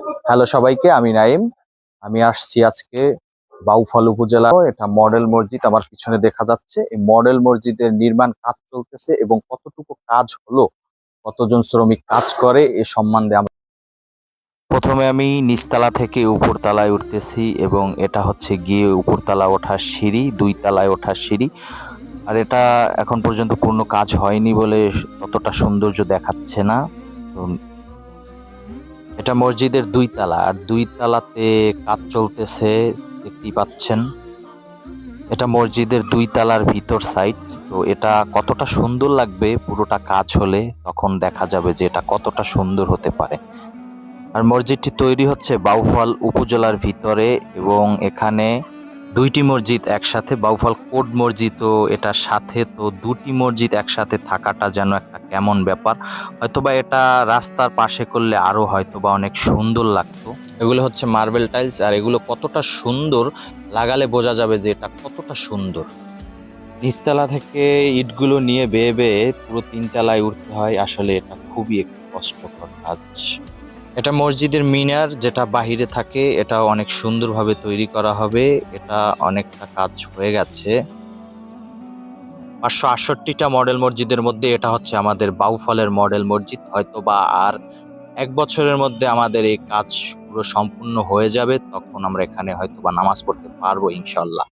Hello সবাইকে, আমি নাইম। আমি আসছি আজকে বাউফল উপজেলা। এটা মডেল মসজিদ আমার পিছনে দেখা যাচ্ছে। এই মডেল মসজিদের নির্মাণ কাজ চলতেছে এবং কতটুকু কাজ হলো, কতজন শ্রমিক কাজ করে এ সম্বন্ধে আমরা প্রথমে আমি নিচতলা থেকে উপরতলায় উঠতেছি এবং এটা হচ্ছে গিয়ে উপরতলা ওঠার সিঁড়ি, 2 তলায় ওঠার সিঁড়ি। আর এটা এখন পর্যন্ত পূর্ণ কাজ হয়নি বলে ততটা সৌন্দর্য দেখাচ্ছে না। তো এটা মসজিদের 2 তলা, আর 2 তলাতে কাজ চলতেছে, দেখতেই পাচ্ছেন। এটা মসজিদের 2 তলার ভিতর সাইড। তো এটা কতটা সুন্দর লাগবে পুরোটা কাজ হলে, তখন দেখা যাবে যে এটা কতটা সুন্দর হতে পারে। আর মসজিদটি তৈরি হচ্ছে বাউফল উপজেলার ভিতরে এবং এখানে 2টি মসজিদ একসাথে, বাউফল কোট মসজিদও এটার সাথে। তো 2টি মসজিদ একসাথে থাকাটা যেন একটা কেমন ব্যাপার। হয়তোবা এটা রাস্তার পাশে করলে আরো হয়তোবা অনেক সুন্দর লাগতো। এগুলো হচ্ছে মার্বেল টাইলস, আর এগুলো কতটা সুন্দর লাগালে বোঝা যাবে যে এটা কতটা সুন্দর। নিচতলা থেকে ইটগুলো নিয়ে বেয়ে বেয়ে পুরো 3 তলায় উঠতে হয়। আসলে এটা খুবই একটু কষ্টকর কাজ। এটা মসজিদের মিনার, যেটা বাহিরে থাকে, এটা অনেক সুন্দরভাবে তৈরি করা হবে। এটা অনেকটা কাজ হয়ে গেছে। 568টা মডেল মসজিদের মধ্যে এটা হচ্ছে আমাদের বাউফলের মডেল মসজিদ। হয়তোবা আর 1 বছরের মধ্যে আমাদের এই কাজ পুরো সম্পূর্ণ হয়ে যাবে। তখন আমরা এখানে হয়তোবা নামাজ পড়তে পারবো ইনশাল্লাহ।